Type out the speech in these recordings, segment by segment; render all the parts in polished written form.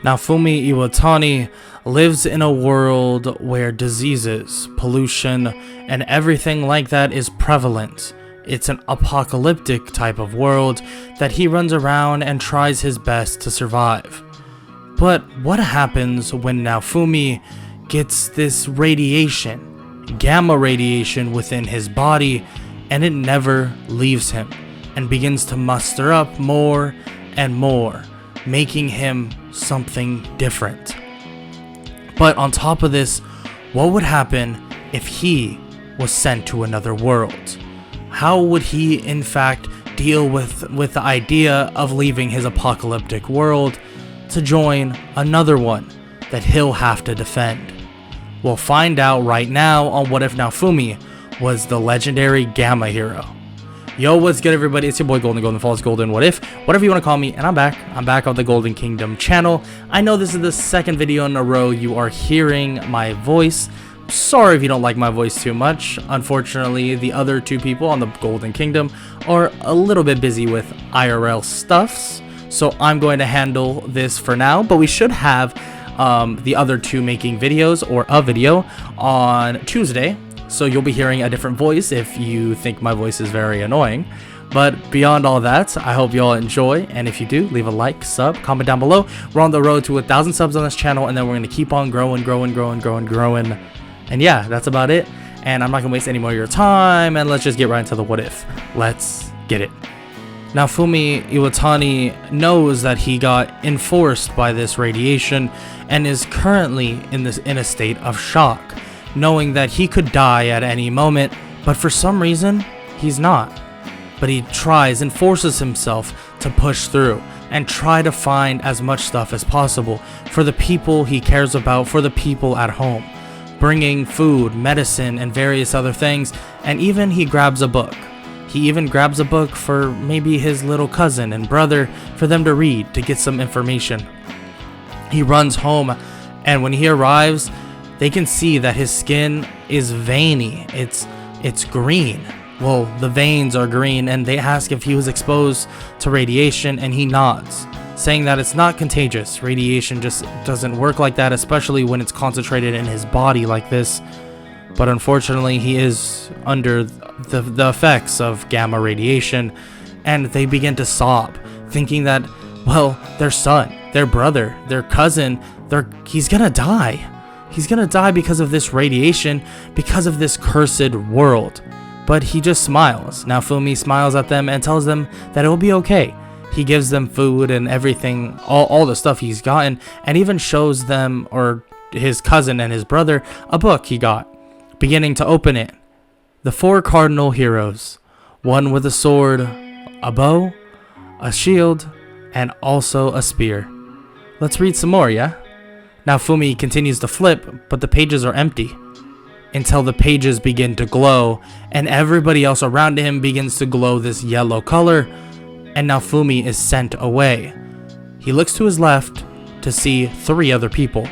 Naofumi Iwatani lives in a world where diseases, pollution, and everything like that is prevalent. It's an apocalyptic type of world that he runs around and tries his best to survive. But what happens when Naofumi gets this radiation, gamma radiation within his body, and it never leaves him and begins to muster up more and more, making him something different? But on top of this, what would happen if he was sent to another world? How would he in fact deal with the idea of leaving his apocalyptic world to join another one that he'll have to defend? We'll find out right now on What If Naofumi was the legendary Gamma hero. Yo, what's good everybody? It's your boy Golden Falls Golden What If, whatever you want to call me, and I'm back on the Golden Kingdom channel. I know this is the second video in a row you are hearing my voice. Sorry if you don't like my voice too much. Unfortunately, the other two people on the Golden Kingdom are a little bit busy with IRL stuffs, so I'm going to handle this for now, but we should have the other two making videos, or a video, on Tuesday. So you'll be hearing a different voice if you think my voice is very annoying. But beyond all that, I hope you all enjoy, and if you do, leave a like, sub, comment down below. We're on the road to 1,000 subs on this channel, and then we're going to keep on growing. And yeah, that's about it. And I'm not going to waste any more of your time, and let's just get right into the what if. Let's get it. Naofumi Iwatani knows that he got enforced by this radiation and is currently in a state of shock, knowing that he could die at any moment, but for some reason, he's not. But he tries and forces himself to push through and try to find as much stuff as possible for the people he cares about, for the people at home, bringing food, medicine, and various other things, and even he grabs a book. He even grabs a book for maybe his little cousin and brother for them to read, to get some information. He runs home, and when he arrives, they can see that his skin is veiny. It's green. Well, the veins are green, and they ask if he was exposed to radiation, and he nods, saying that it's not contagious. Radiation just doesn't work like that, especially when it's concentrated in his body like this. But unfortunately, he is under the effects of gamma radiation, and they begin to sob, thinking that, well, their son, their brother, their cousin, he's gonna die. He's gonna die because of this radiation, because of this cursed world. But he just smiles. Naofumi smiles at them and tells them that it will be okay. He gives them food and everything, all the stuff he's gotten, and even shows them, or his cousin and his brother, a book he got. Beginning to open it. The 4 cardinal heroes. One with a sword, a bow, a shield, and also a spear. Let's read some more, yeah? Naofumi continues to flip, but the pages are empty, until the pages begin to glow, and everybody else around him begins to glow this yellow color, and Naofumi is sent away. He looks to his left to see 3 other people.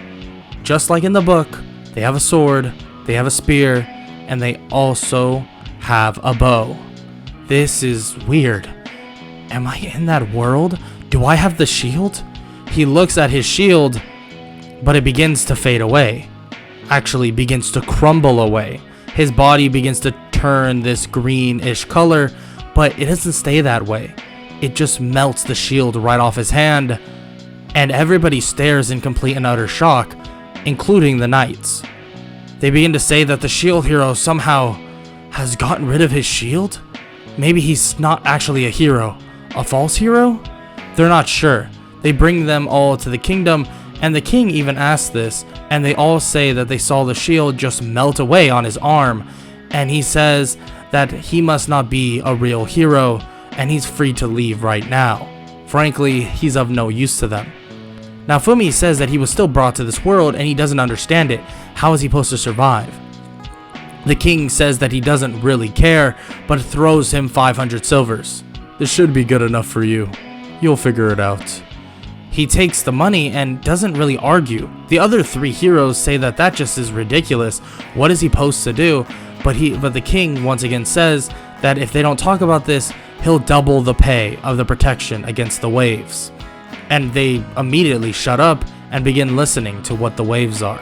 Just like in the book, they have a sword, they have a spear, and they also have a bow. This is weird. Am I in that world? Do I have the shield? He looks at his shield, but it begins to fade away. Actually begins to crumble away. His body begins to turn this greenish color, but it doesn't stay that way. It just melts the shield right off his hand, and everybody stares in complete and utter shock, including the knights. They begin to say that the shield hero somehow has gotten rid of his shield? Maybe he's not actually a hero, a false hero? They're not sure. They bring them all to the kingdom, and the king even asks this, and they all say that they saw the shield just melt away on his arm, and he says that he must not be a real hero, and he's free to leave right now. Frankly, he's of no use to them. Naofumi says that he was still brought to this world and he doesn't understand it. How is he supposed to survive? The king says that he doesn't really care, but throws him 500 silvers. This should be good enough for you. You'll figure it out. He takes the money and doesn't really argue. The other 3 heroes say that that just is ridiculous. What is he supposed to do? But the king once again says that if they don't talk about this, he'll double the pay of the protection against the waves. And they immediately shut up and begin listening to what the waves are.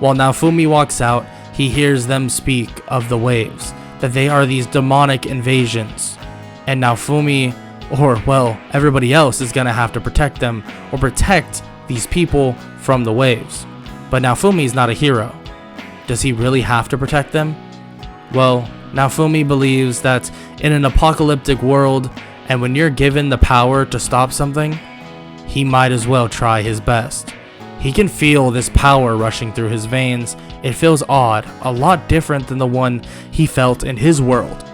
While Naofumi walks out, he hears them speak of the waves, that they are these demonic invasions, and Naofumi, or well, everybody else is gonna have to protect them, or protect these people from the waves. But Naofumi is not a hero. Does he really have to protect them? Well, Naofumi believes that in an apocalyptic world, and when you're given the power to stop something, he might as well try his best. He can feel this power rushing through his veins. It feels odd, a lot different than the one he felt in his world.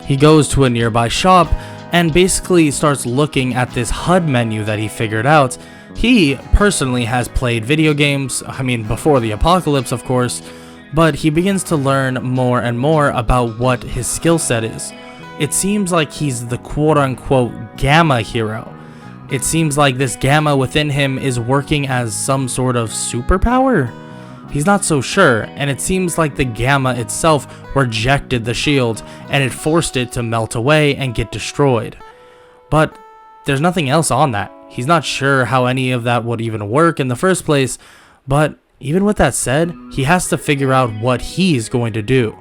He goes to a nearby shop and basically starts looking at this HUD menu that he figured out. He personally has played video games, before the apocalypse of course, but he begins to learn more and more about what his skill set is. It seems like he's the quote-unquote gamma hero. It seems like this gamma within him is working as some sort of superpower. He's not so sure, and it seems like the gamma itself rejected the shield and it forced it to melt away and get destroyed. But there's nothing else on that. He's not sure how any of that would even work in the first place, but even with that said, he has to figure out what he's going to do.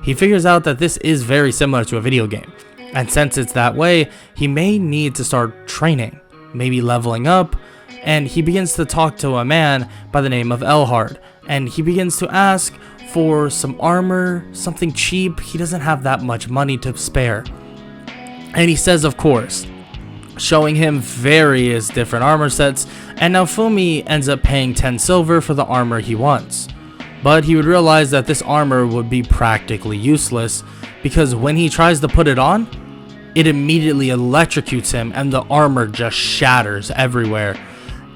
He figures out that this is very similar to a video game, and since it's that way, he may need to start training, maybe leveling up, and he begins to talk to a man by the name of Elhard, and he begins to ask for some armor, something cheap. He doesn't have that much money to spare, and he says of course, showing him various different armor sets, and Naofumi ends up paying 10 silver for the armor he wants. But he would realize that this armor would be practically useless, because when he tries to put it on, it immediately electrocutes him and the armor just shatters everywhere.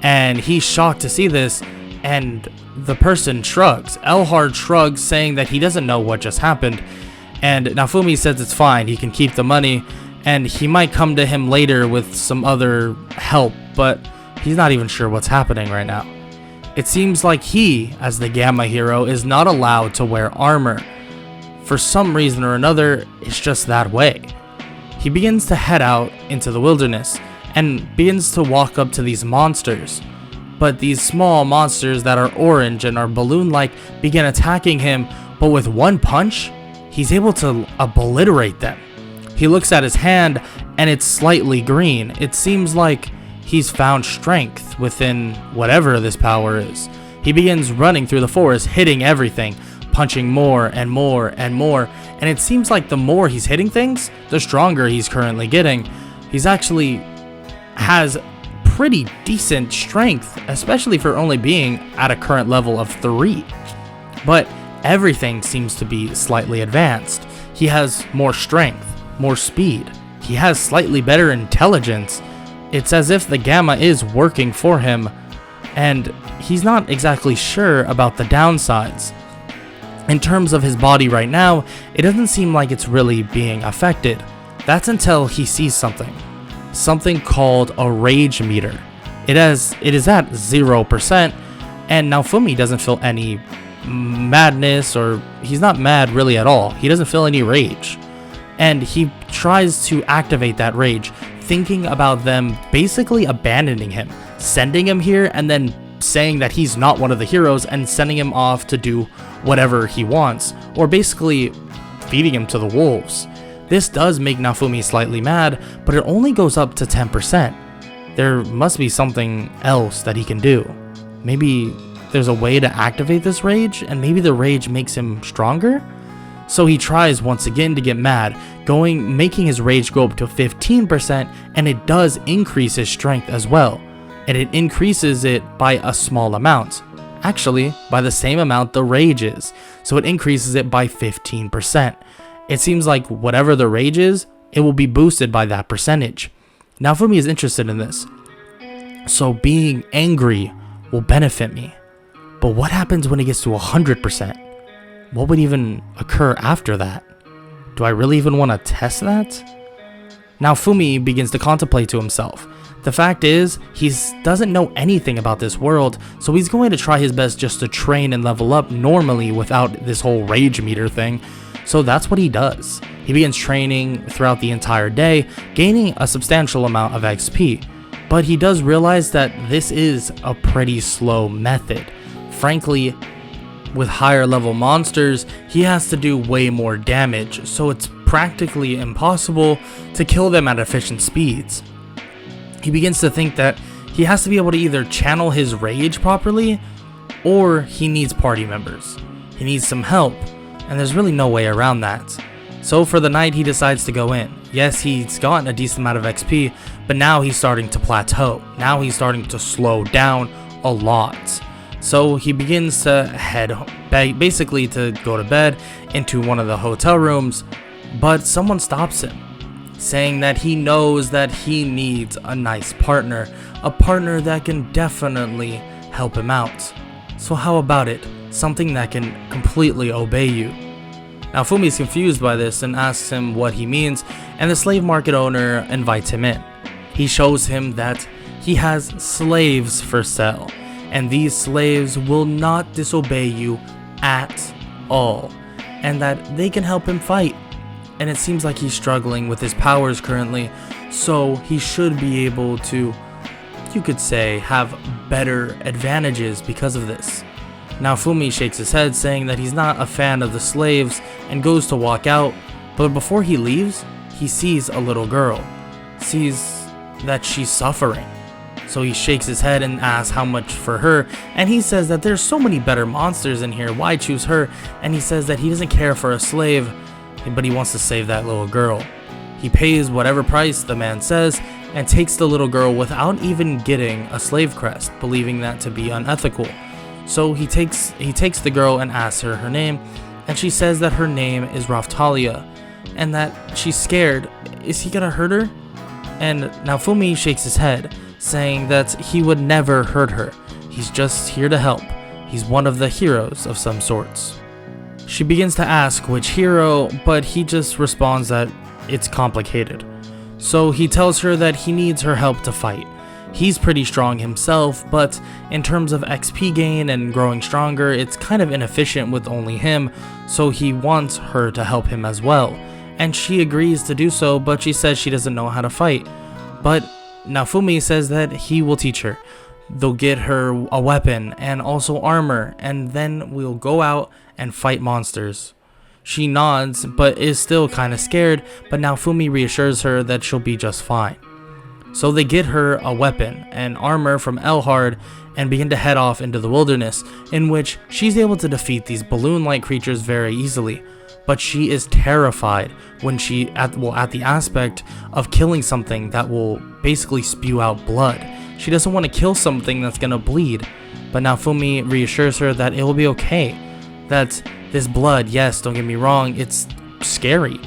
And he's shocked to see this, and the person shrugs. Elhard shrugs, saying that he doesn't know what just happened, and Naofumi says it's fine, he can keep the money, and he might come to him later with some other help, but he's not even sure what's happening right now. It seems like he, as the Gamma hero, is not allowed to wear armor. For some reason or another, it's just that way. He begins to head out into the wilderness and begins to walk up to these monsters. But these small monsters that are orange and are balloon-like begin attacking him, but with one punch, he's able to obliterate them. He looks at his hand and it's slightly green. It seems like he's found strength within whatever this power is. He begins running through the forest, hitting everything, punching more and more and more, and it seems like the more he's hitting things, the stronger he's currently getting. He's actually has pretty decent strength, especially for only being at a current level of 3. But everything seems to be slightly advanced. He has more strength, more speed. He has slightly better intelligence. It's as if the Gamma is working for him, and he's not exactly sure about the downsides. In terms of his body right now, it doesn't seem like it's really being affected. That's until he sees something called a rage meter. It is at 0%, and Naofumi doesn't feel any madness, or he's not mad really at all. He doesn't feel any rage, and he tries to activate that rage, thinking about them basically abandoning him, sending him here, and then saying that he's not one of the heroes and sending him off to do whatever he wants, or basically feeding him to the wolves. This does make Naofumi slightly mad, but it only goes up to 10%. There must be something else that he can do. Maybe there's a way to activate this rage, and maybe the rage makes him stronger? So he tries once again to get mad, making his rage go up to 15%, and it does increase his strength as well. And it increases it by a small amount. Actually, by the same amount the rage is. So it increases it by 15%. It seems like whatever the rage is, it will be boosted by that percentage. Naofumi is interested in this. So being angry will benefit me. But what happens when it gets to 100%? What would even occur after that? Do I really even want to test that? Naofumi begins to contemplate to himself. The fact is, he doesn't know anything about this world, so he's going to try his best just to train and level up normally without this whole rage meter thing. So that's what he does. He begins training throughout the entire day, gaining a substantial amount of XP. But he does realize that this is a pretty slow method. Frankly, with higher level monsters, he has to do way more damage, so it's practically impossible to kill them at efficient speeds. He begins to think that he has to be able to either channel his rage properly, or he needs party members. He needs some help, and there's really no way around that. So for the night, he decides to go in. Yes, he's gotten a decent amount of XP, but now he's starting to plateau. Now he's starting to slow down a lot. So he begins to head basically to go to bed into one of the hotel rooms, but someone stops him, saying that he knows that he needs a nice partner, a partner that can definitely help him out. So how about it? Something that can completely obey you. Naofumi is confused by this and asks him what he means, and the slave market owner invites him in. He shows him that he has slaves for sale, and these slaves will not disobey you at all, and that they can help him fight. And it seems like he's struggling with his powers currently, so he should be able to, you could say, have better advantages because of this. Naofumi shakes his head, saying that he's not a fan of the slaves and goes to walk out, but before he leaves, he sees a little girl, sees that she's suffering. So he shakes his head and asks how much for her, and he says that there's so many better monsters in here, why choose her? And he says that he doesn't care for a slave, but he wants to save that little girl. He pays whatever price the man says and takes the little girl without even getting a slave crest, believing that to be unethical. So he takes the girl and asks her name, and she says that her name is Raftalia, and that she's scared. Is he gonna hurt her? And Naofumi shakes his head, saying that he would never hurt her. He's just here to help. He's one of the heroes of some sorts. She begins to ask which hero, but he just responds that it's complicated. So he tells her that he needs her help to fight. He's pretty strong himself, but in terms of XP gain and growing stronger, it's kind of inefficient with only him, so he wants her to help him as well. And she agrees to do so, but she says she doesn't know how to fight. But Naofumi says that he will teach her. They'll get her a weapon and also armor, and then we'll go out and fight monsters. She nods, but is still kind of scared, but Naofumi reassures her that she'll be just fine. So they get her a weapon and armor from Elhard and begin to head off into the wilderness, in which she's able to defeat these balloon-like creatures very easily. But she is terrified when at the aspect of killing something that will basically spew out blood. She doesn't want to kill something that's gonna bleed, but Naofumi reassures her that it will be okay. That this blood, yes, don't get me wrong, it's scary.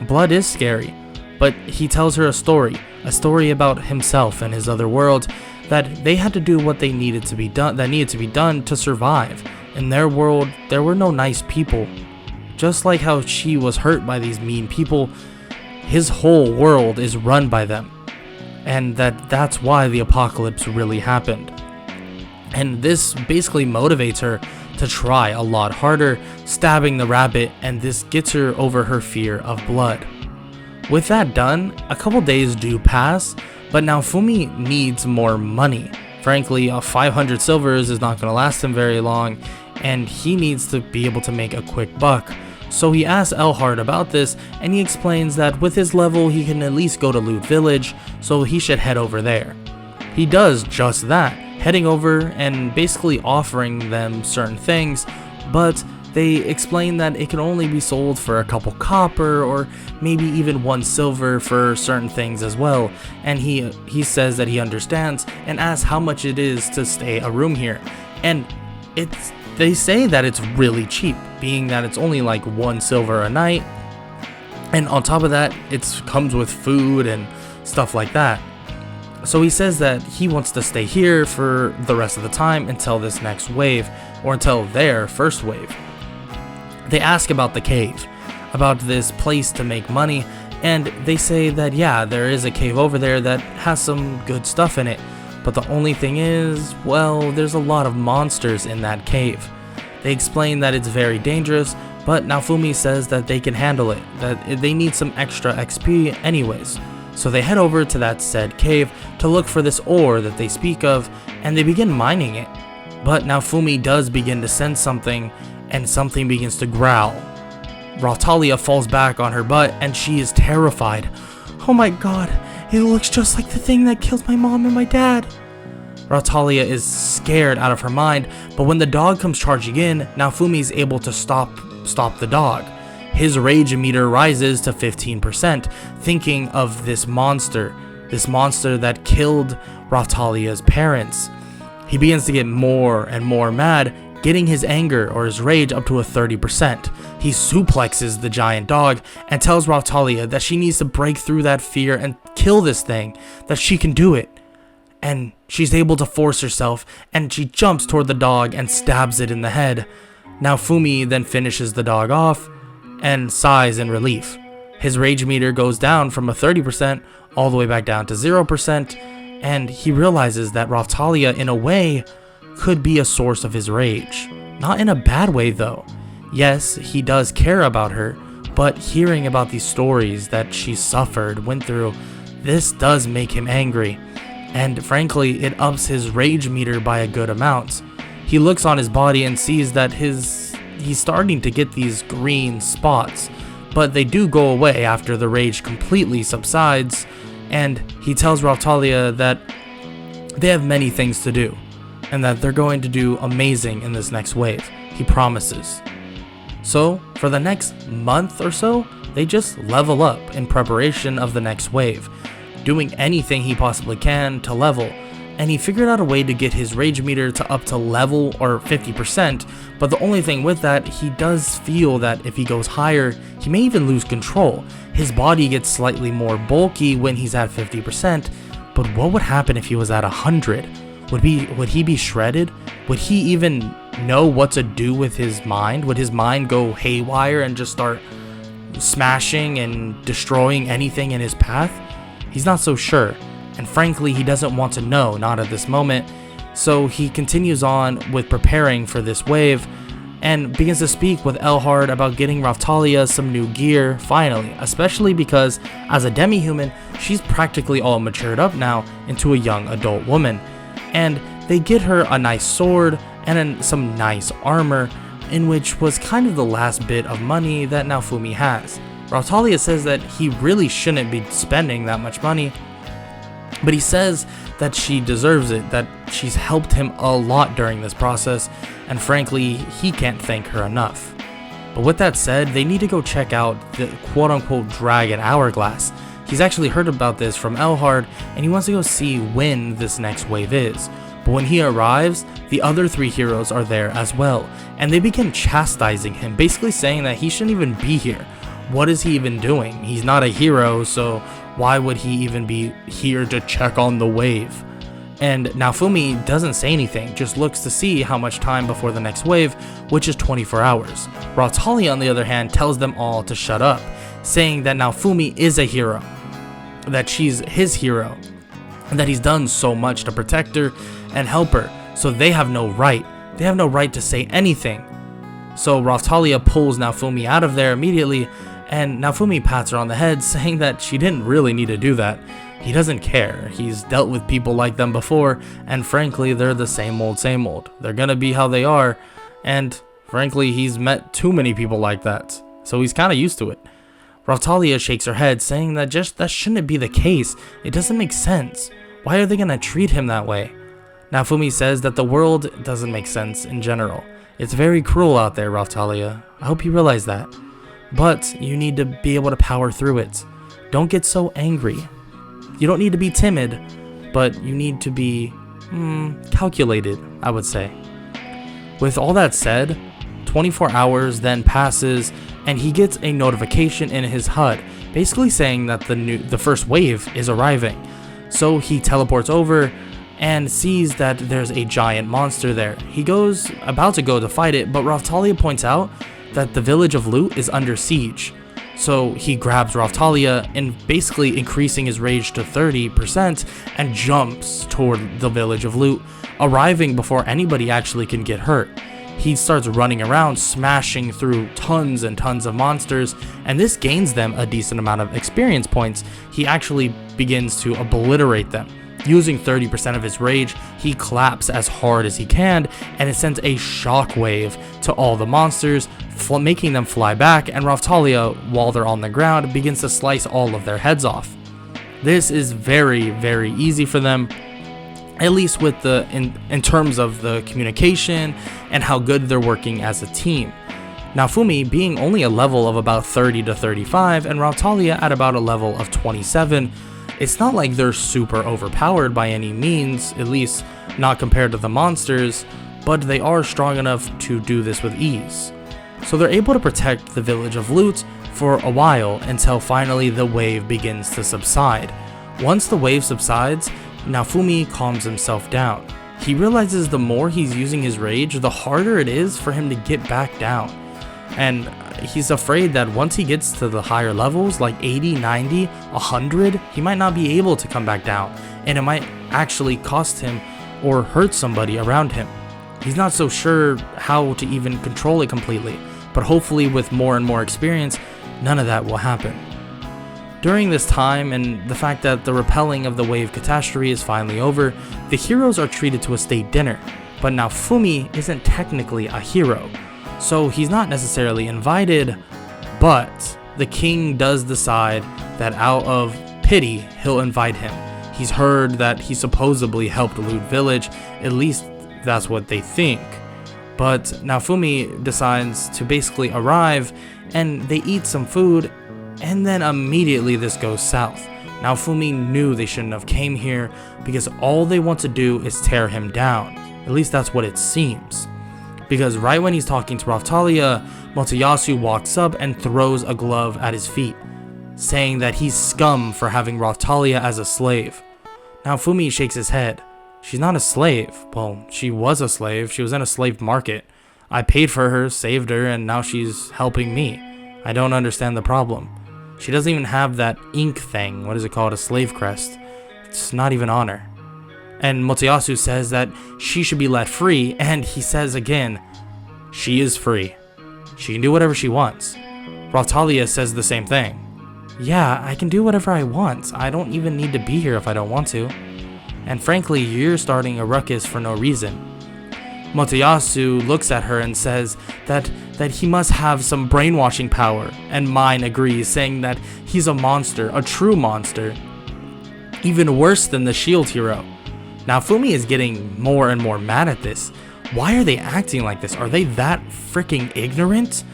Blood is scary. But he tells her a story about himself and his other world, that they had to do what they needed to be done to survive. In their world, there were no nice people. Just like how she was hurt by these mean people, his whole world is run by them. And that's why the apocalypse really happened. And this basically motivates her to try a lot harder, stabbing the rabbit, and this gets her over her fear of blood. With that done, a couple days do pass, but Naofumi needs more money. Frankly, 500 silvers is not going to last him very long, and he needs to be able to make a quick buck. So he asks Elhard about this, and he explains that with his level he can at least go to Loot Village, so he should head over there. He does just that, heading over and basically offering them certain things, but they explain that it can only be sold for a couple copper or maybe even 1 silver for certain things as well. And he says that he understands and asks how much it is to stay a room here. And they say that it's really cheap, being that it's only like 1 silver a night. And on top of that, it comes with food and stuff like that. So he says that he wants to stay here for the rest of the time until this next wave, or until their first wave. They ask about the cave, about this place to make money, and they say that yeah, there is a cave over there that has some good stuff in it, but the only thing is, well, there's a lot of monsters in that cave. They explain that it's very dangerous, but Naofumi says that they can handle it, that they need some extra XP anyways. So they head over to that said cave to look for this ore that they speak of, and they begin mining it. But Naofumi does begin to sense something, and something begins to growl. Raphtalia falls back on her butt, and she is terrified. Oh my god, it looks just like the thing that killed my mom and my dad. Raphtalia is scared out of her mind, but when the dog comes charging in, Naofumi is able to stop the dog. His rage meter rises to 15%, thinking of this monster that killed Raphtalia's parents. He begins to get more and more mad, getting his anger or his rage up to a 30%. He suplexes the giant dog and tells Raphtalia that she needs to break through that fear and kill this thing, that she can do it. And she's able to force herself, and she jumps toward the dog and stabs it in the head. Naofumi then finishes the dog off and sighs in relief. His rage meter goes down from a 30% all the way back down to 0%, and he realizes that Raphtalia, in a way, could be a source of his rage. Not in a bad way though. Yes, he does care about her, but hearing about these stories that she suffered, went through, this does make him angry. And frankly, it ups his rage meter by a good amount. He looks on his body and sees that he's starting to get these green spots, but they do go away after the rage completely subsides, and he tells Raphtalia that they have many things to do, and that they're going to do amazing in this next wave. He promises. So, for the next month or so, they just level up in preparation of the next wave, doing anything he possibly can to level, and he figured out a way to get his rage meter to up to level or 50%, but the only thing with that, he does feel that if he goes higher, he may even lose control. His body gets slightly more bulky when he's at 50%, but what would happen if he was at 100? Would he be shredded? Would he even know what to do with his mind? Would his mind go haywire and just start smashing and destroying anything in his path? He's not so sure, and frankly he doesn't want to know, not at this moment, so he continues on with preparing for this wave, and begins to speak with Elhard about getting Raphtalia some new gear, finally, especially because, as a demi-human, she's practically all matured up now into a young adult woman, and they get her a nice sword and some nice armor, in which was kind of the last bit of money that Naofumi has. Raphtalia says that he really shouldn't be spending that much money, but he says that she deserves it, that she's helped him a lot during this process, and frankly, he can't thank her enough. But with that said, they need to go check out the quote-unquote Dragon Hourglass. He's actually heard about this from Elhard, and he wants to go see when this next wave is. But when he arrives, the other three heroes are there as well, and they begin chastising him, basically saying that he shouldn't even be here. What is he even doing? He's not a hero, so why would he even be here to check on the wave? And Naofumi doesn't say anything, just looks to see how much time before the next wave, which is 24 hours. Raphtalia, on the other hand, tells them all to shut up, saying that Naofumi is a hero, that she's his hero, and that he's done so much to protect her and help her, so they have no right. They have no right to say anything. So Raphtalia pulls Naofumi out of there immediately, and Naofumi pats her on the head, saying that she didn't really need to do that. He doesn't care. He's dealt with people like them before, and frankly, they're the same old, same old. They're gonna be how they are, and frankly, he's met too many people like that, so he's kind of used to it. Raphtalia shakes her head, saying that that shouldn't be the case. It doesn't make sense. Why are they gonna treat him that way? Naofumi says that the world doesn't make sense in general. It's very cruel out there, Raphtalia. I hope you realize that. But you need to be able to power through it. Don't get so angry. You don't need to be timid, but you need to be calculated, I would say. With all that said, 24 hours then passes, and he gets a notification in his HUD, basically saying that the first wave is arriving. So he teleports over and sees that there's a giant monster there. He goes about to go to fight it, but Raphtalia points out that the village of Loot is under siege. So he grabs Raphtalia and basically increasing his rage to 30% and jumps toward the village of Loot, arriving before anybody actually can get hurt. he starts running around, smashing through tons and tons of monsters, and this gains them a decent amount of experience points. He actually begins to obliterate them. Using 30% of his rage, he claps as hard as he can, and it sends a shockwave to all the monsters, making them fly back, and Raphtalia, while they're on the ground, begins to slice all of their heads off. This is very, very easy for them, at least with in terms of the communication and how good they're working as a team. Naofumi being only a level of about 30 to 35, and Raphtalia at about a level of 27, it's not like they're super overpowered by any means, at least not compared to the monsters, but they are strong enough to do this with ease. So they're able to protect the village of Loot for a while until finally the wave begins to subside. Once the wave subsides, Naofumi calms himself down. He realizes the more he's using his rage, the harder it is for him to get back down. And he's afraid that once he gets to the higher levels, like 80, 90, 100, he might not be able to come back down, and it might actually cost him or hurt somebody around him. He's not so sure how to even control it completely, but hopefully with more and more experience, none of that will happen. During this time, and the fact that the repelling of the wave catastrophe is finally over, the heroes are treated to a state dinner, but Naofumi isn't technically a hero, so he's not necessarily invited, but the king does decide that out of pity, he'll invite him. He's heard that he supposedly helped Loot Village, at least that's what they think. But Naofumi decides to basically arrive, and they eat some food, and then immediately this goes south. Naofumi knew they shouldn't have came here, because all they want to do is tear him down. At least that's what it seems. Because right when he's talking to Raphtalia, Motoyasu walks up and throws a glove at his feet, saying that he's scum for having Raphtalia as a slave. Naofumi shakes his head. She's not a slave. Well, she was a slave. She was in a slave market. I paid for her, saved her, and now she's helping me. I don't understand the problem. She doesn't even have that ink thing. What is it called? A slave crest. It's not even on her. And Motoyasu says that she should be let free, and he says again, she is free. She can do whatever she wants. Raphtalia says the same thing. Yeah, I can do whatever I want. I don't even need to be here if I don't want to. And frankly, you're starting a ruckus for no reason. Motoyasu looks at her and says that he must have some brainwashing power, and Mine agrees, saying that he's a monster, a true monster, even worse than the shield hero. Naofumi is getting more and more mad at this. Why are they acting like this? Are they that freaking ignorant?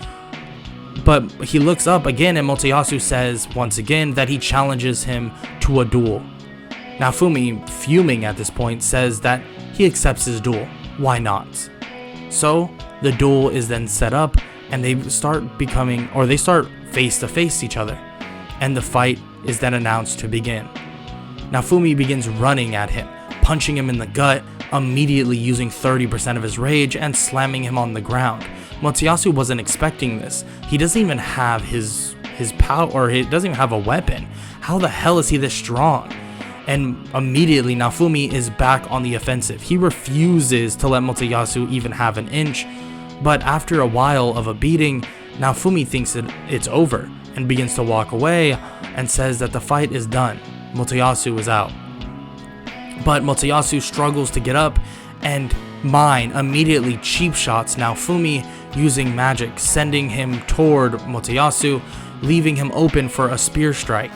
But he looks up again, and Motoyasu says once again that he challenges him to a duel. Naofumi, fuming at this point, says that he accepts his duel. Why not? So the duel is then set up, and they start face to face each other, and the fight is then announced to begin. Naofumi begins running at him, punching him in the gut, immediately using 30% of his rage and slamming him on the ground. Motoyasu wasn't expecting this. He doesn't even have his power, or he doesn't even have a weapon. How the hell is he this strong? And immediately Naofumi is back on the offensive. He refuses to let Motoyasu even have an inch, but after a while of a beating, Naofumi thinks it's over and begins to walk away and says that the fight is done. Motoyasu is out. But Motoyasu struggles to get up, and Mine immediately cheap shots Naofumi using magic, sending him toward Motoyasu, leaving him open for a spear strike.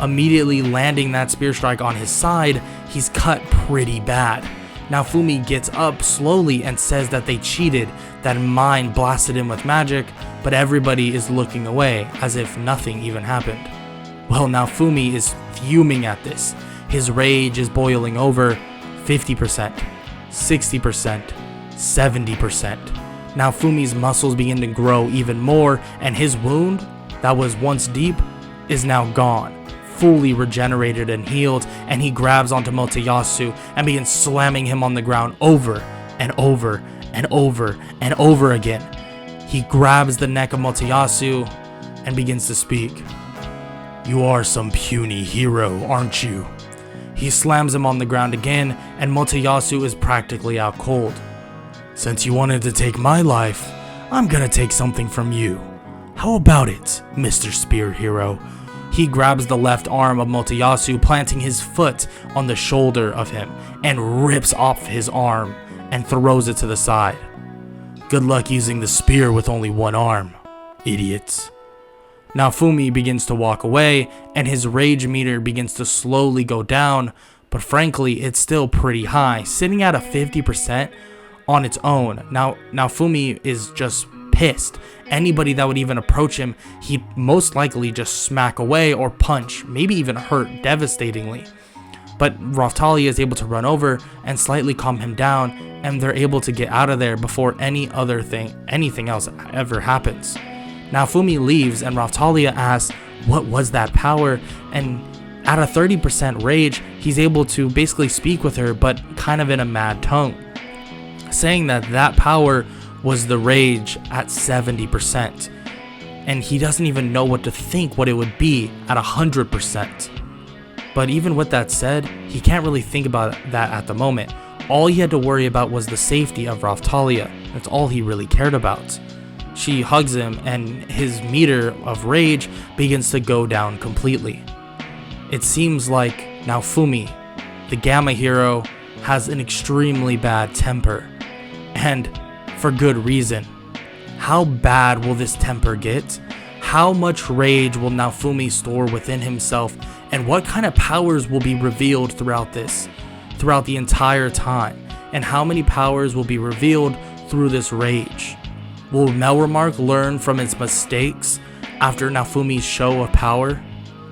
Immediately landing that spear strike on his side, he's cut pretty bad. Naofumi gets up slowly and says that they cheated, that Mine blasted him with magic, but everybody is looking away as if nothing even happened. Well, Naofumi is fuming at this. His rage is boiling over. 50%, 60%, 70%. Naofumi's muscles begin to grow even more, and his wound, that was once deep, is now gone, fully regenerated and healed, and he grabs onto Motoyasu and begins slamming him on the ground over and over and over and over again. He grabs the neck of Motoyasu and begins to speak. You are some puny hero, aren't you? He slams him on the ground again, and Motoyasu is practically out cold. Since you wanted to take my life, I'm gonna take something from you. How about it, Mr. Spear Hero? He grabs the left arm of Motoyasu, planting his foot on the shoulder of him, and rips off his arm and throws it to the side. Good luck using the spear with only one arm, idiots. Naofumi begins to walk away, and his rage meter begins to slowly go down, but frankly, it's still pretty high, sitting at a 50% on its own. Now, Naofumi is just pissed. Anybody that would even approach him, he'd most likely just smack away or punch, maybe even hurt devastatingly. But Raphtalia is able to run over and slightly calm him down, and they're able to get out of there before anything else ever happens. Naofumi leaves, and Raphtalia asks, what was that power? And at a 30% rage, he's able to basically speak with her, but kind of in a mad tone, saying that power was the rage at 70%. And he doesn't even know what to think what it would be at 100%. But even with that said, he can't really think about that at the moment. All he had to worry about was the safety of Raphtalia. That's all he really cared about. She hugs him, and his meter of rage begins to go down completely. It seems like Naofumi, the Gamma hero, has an extremely bad temper, and for good reason. How bad will this temper get? How much rage will Naofumi store within himself, and what kind of powers will be revealed throughout the entire time? And how many powers will be revealed through this rage? Will Melremark learn from its mistakes after Naofumi's show of power?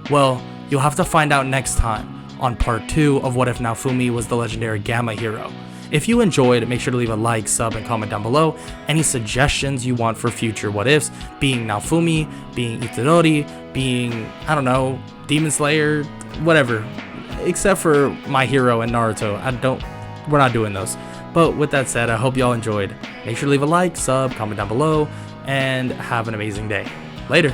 Well, you'll have to find out next time on part 2 of What If Naofumi Was the Legendary Gamma Hero. If you enjoyed, make sure to leave a like, sub, and comment down below any suggestions you want for future what ifs, being Naofumi, being Itadori, being, I don't know, Demon Slayer, whatever. Except for My Hero and Naruto. We're not doing those. But with that said, I hope y'all enjoyed. Make sure to leave a like, sub, comment down below, and have an amazing day. Later.